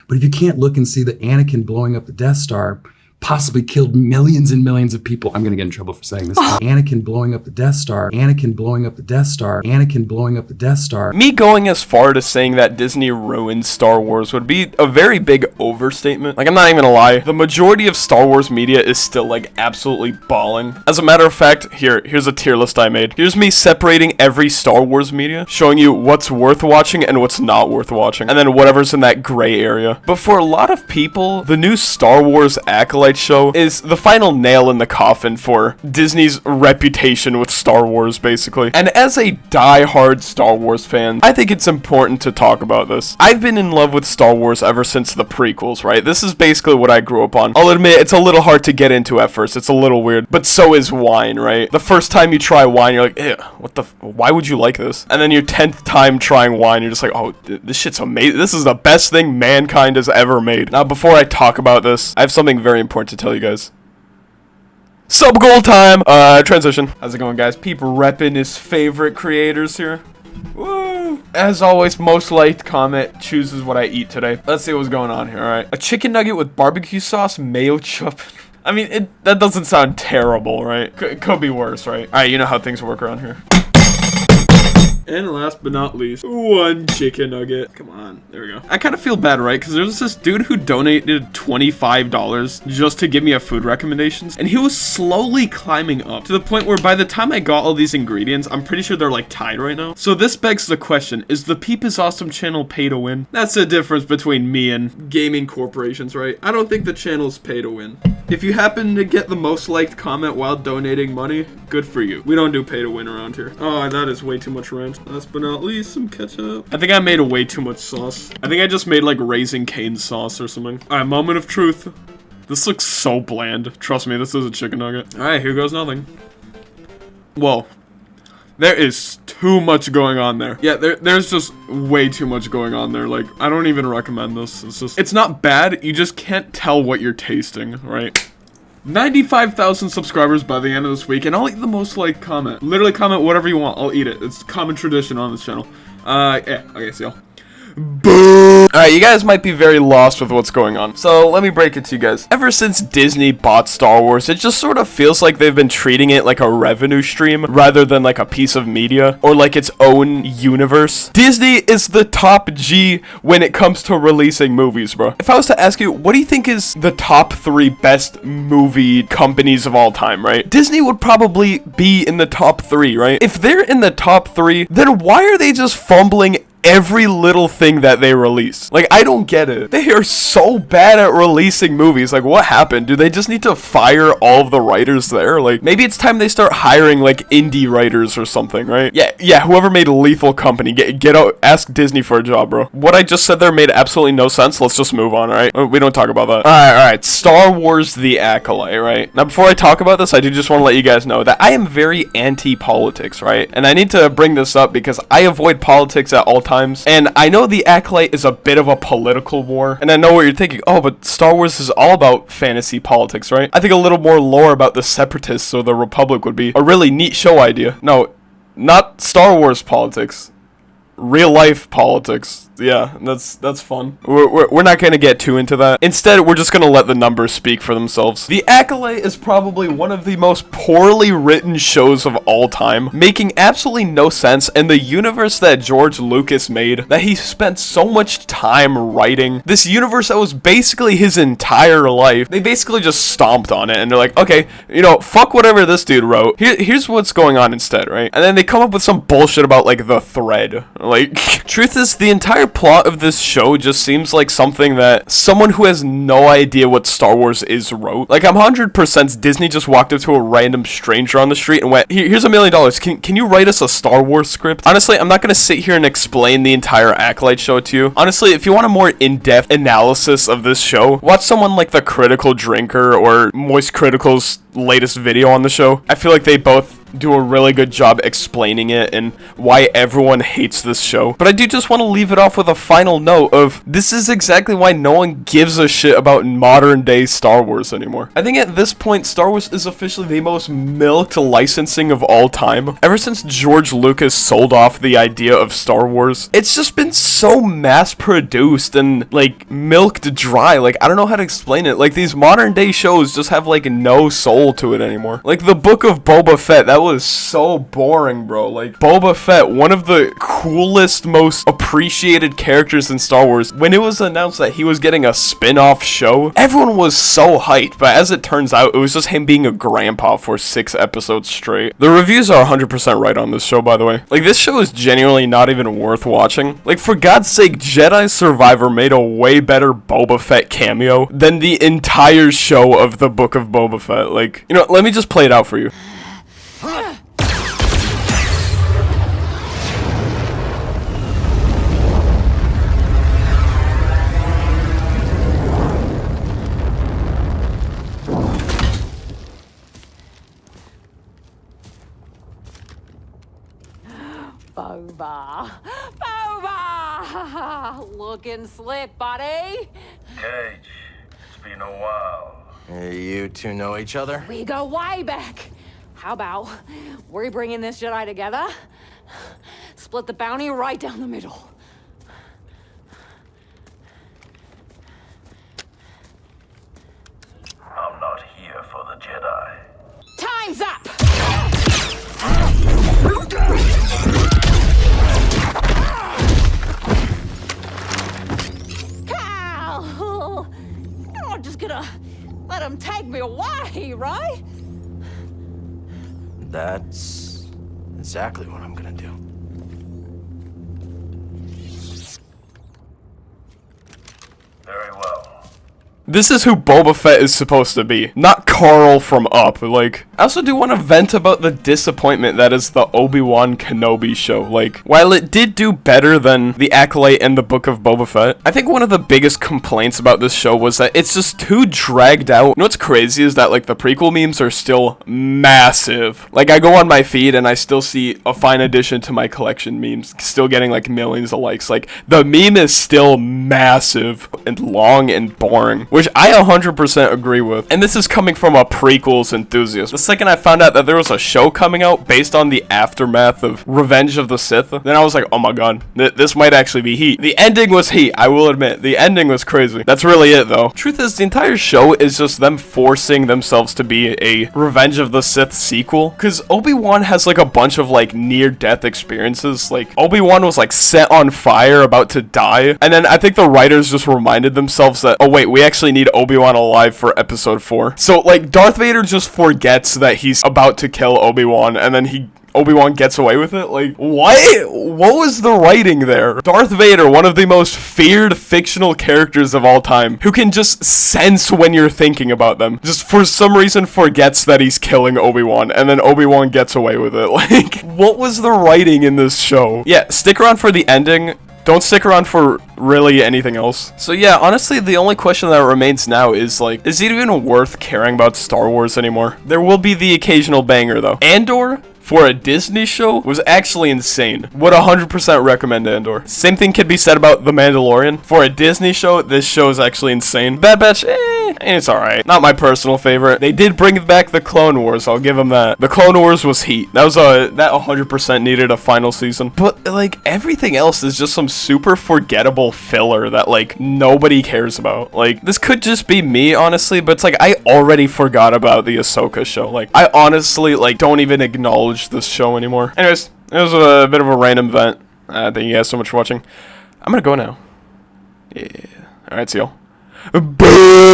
But if you can't look and see that Anakin blowing up the Death Star possibly killed millions and millions of people. I'm going to get in trouble for saying this. Anakin blowing up the Death Star. Anakin blowing up the Death Star. Anakin blowing up the Death Star. Me going as far to saying that Disney ruined Star Wars would be a very big overstatement. Like, I'm not even gonna lie. The majority of Star Wars media is still, like, absolutely balling. As a matter of fact, here's a tier list I made. Here's me separating every Star Wars media, showing you what's worth watching and what's not worth watching, and then whatever's in that gray area. But for a lot of people, the new Star Wars Acolyte show is the final nail in the coffin for Disney's reputation with Star Wars, basically. And as a die-hard Star Wars fan, I think it's important to talk about this. I've been in love with Star Wars ever since the prequels, right? This is basically what I grew up on. I'll admit, it's a little hard to get into at first. It's a little weird, but so is wine, right? The first time you try wine, you're like, ew, why would you like this? And then your 10th time trying wine, you're just like, oh, this shit's amazing. This is the best thing mankind has ever made. Now, before I talk about this, I have something very important to tell you guys. Sub goal time! Transition. How's it going, guys? Peep repping his favorite creators here. Woo! As always, most liked comment chooses what I eat today. Let's see what's going on here, alright? A chicken nugget with barbecue sauce, mayo chup. I mean, that doesn't sound terrible, right? Could be worse, right? Alright, you know how things work around here. And last but not least, one chicken nugget. Come on, there we go. I kind of feel bad, right? Because there was this dude who donated $25 just to give me a food recommendations. And he was slowly climbing up to the point where by the time I got all these ingredients, I'm pretty sure they're like tied right now. So this begs the question, is the Peep is Awesome channel pay to win? That's the difference between me and gaming corporations, right? I don't think the channel's pay to win. If you happen to get the most liked comment while donating money, good for you. We don't do pay to win around here. Oh, that is way too much ranch. Last but not least, some ketchup. I think I made way too much sauce. I think I just made like Raising Cane sauce or something. Alright, moment of truth. This looks so bland. Trust me, this is a chicken nugget. Alright, here goes nothing. Whoa. There is too much going on there. Yeah, there's just way too much going on there. Like, I don't even recommend this. It's not bad. You just can't tell what you're tasting, right? 95,000 subscribers by the end of this week, and I'll eat the most liked comment. Literally comment whatever you want. I'll eat it. It's common tradition on this channel. Yeah. Okay, see y'all. Boom! Alright, you guys might be very lost with what's going on, so let me break it to you guys. Ever since Disney bought Star Wars, it just sort of feels like they've been treating it like a revenue stream rather than like a piece of media or like its own universe. Disney is the top G when it comes to releasing movies, bro. If I was to ask you, what do you think is the top 3 best movie companies of all time, right? Disney would probably be in the top 3, right? If they're in the top 3, then why are they just fumbling every little thing that they release? Like, I don't get it. They are so bad at releasing movies. Like, what happened? Do they just need to fire all of the writers there? Like, maybe it's time they start hiring, like, indie writers or something, right? Yeah, whoever made Lethal Company, get out, ask Disney for a job, bro. What I just said there made absolutely no sense. Let's just move on, alright? We don't talk about that. Alright. Star Wars The Acolyte, right? Now, before I talk about this, I do just want to let you guys know that I am very anti-politics, right? And I need to bring this up because I avoid politics at all times, and I know The Acolyte is a bit of a political war, and I know what you're thinking, oh, but Star Wars is all about fantasy politics, right? I think a little more lore about the Separatists or the Republic would be a really neat show idea. No, not Star Wars politics. Real life politics. Yeah, that's fun. We're not gonna get too into that. Instead, we're just gonna let the numbers speak for themselves. The Acolyte is probably one of the most poorly written shows of all time, making absolutely no sense, and the universe that George Lucas made, that he spent so much time writing, this universe that was basically his entire life, they basically just stomped on it, and they're like, okay, you know, fuck whatever this dude wrote. Here's what's going on instead, right? And then they come up with some bullshit about, like, the thread. Like, truth is, the entire plot of this show just seems like something that someone who has no idea what Star Wars is wrote. Like, I'm 100% Disney just walked up to a random stranger on the street and went, here's $1 million. Can you write us a Star Wars script? Honestly, I'm not going to sit here and explain the entire Acolyte show to you. Honestly, if you want a more in-depth analysis of this show, watch someone like The Critical Drinker or Moist Critical's latest video on the show. I feel like they both do a really good job explaining it and why everyone hates this show. But I do just want to leave it off with a final note of this is exactly why no one gives a shit about modern day Star Wars anymore. I think at this point, Star Wars is officially the most milked licensing of all time. Ever since George Lucas sold off the idea of Star Wars, it's just been so mass produced and like milked dry. Like, I don't know how to explain it. Like, these modern day shows just have like no soul to it anymore. Like the Book of Boba Fett, that was so boring, bro. Like, Boba Fett, one of the coolest, most appreciated characters in Star Wars. When it was announced that he was getting a spin-off show, everyone was so hyped, but as it turns out, it was just him being a grandpa for 6 episodes straight. The reviews are 100% right on this show, by the way. Like, this show is genuinely not even worth watching. Like, for God's sake, Jedi Survivor made a way better Boba Fett cameo than the entire show of the Book of Boba Fett. Like, you know, let me just play it out for you. Boba! Boba! Looking slick, buddy. Cage, it's been a while. You two know each other? We go way back. How about we bringing this Jedi together? Split the bounty right down the middle. I'm not here for the Jedi. Time's up! Cal! You're not just gonna let him take me away, right? That's exactly what I'm gonna do. Very well. This is who Boba Fett is supposed to be, not Carl from Up. Like, I also do want to vent about the disappointment that is the Obi-Wan Kenobi show. Like, while it did do better than the Acolyte and the Book of Boba Fett, I think one of the biggest complaints about this show was that it's just too dragged out. You know what's crazy is that, like, the prequel memes are still massive. Like, I go on my feed and I still see a fine addition to my collection memes, still getting, like, millions of likes. Like, the meme is still massive and long and boring, which I 100% agree with. And this is coming from a prequels enthusiast. The second I found out that there was a show coming out based on the aftermath of Revenge of the Sith, then I was like, oh my god, this might actually be heat. The ending was heat, I will admit. The ending was crazy. That's really it, though. Truth is, the entire show is just them forcing themselves to be a Revenge of the Sith sequel. Because Obi-Wan has, like, a bunch of, like, near-death experiences. Like, Obi-Wan was, like, set on fire, about to die. And then I think the writers just reminded themselves that, oh wait, we actually need Obi-Wan alive for episode 4. So, like, Darth Vader just forgets that he's about to kill Obi-Wan, and then Obi-Wan gets away with it? Like, what? What was the writing there? Darth Vader, one of the most feared fictional characters of all time, who can just sense when you're thinking about them, just for some reason forgets that he's killing Obi-Wan, and then Obi-Wan gets away with it. Like, what was the writing in this show? Yeah, stick around for the ending. Don't stick around for really anything else. So yeah, honestly, the only question that remains now is, like, is it even worth caring about Star Wars anymore? There will be the occasional banger, though. Andor, for a Disney show, was actually insane. Would 100% recommend Andor. Same thing could be said about The Mandalorian. For a Disney show, this show is actually insane. Bad Batch, it's alright. Not my personal favorite. They did bring back the Clone Wars, I'll give them that. The Clone Wars was heat. That 100% needed a final season. But, like, everything else is just some super forgettable filler that, like, nobody cares about. Like, this could just be me, honestly, but it's like, I already forgot about the Ahsoka show. Like, I honestly, like, don't even acknowledge this show anymore. Anyways, it was a bit of a random vent. Thank you guys so much for watching. I'm gonna go now. Yeah. Alright, see y'all. Boo!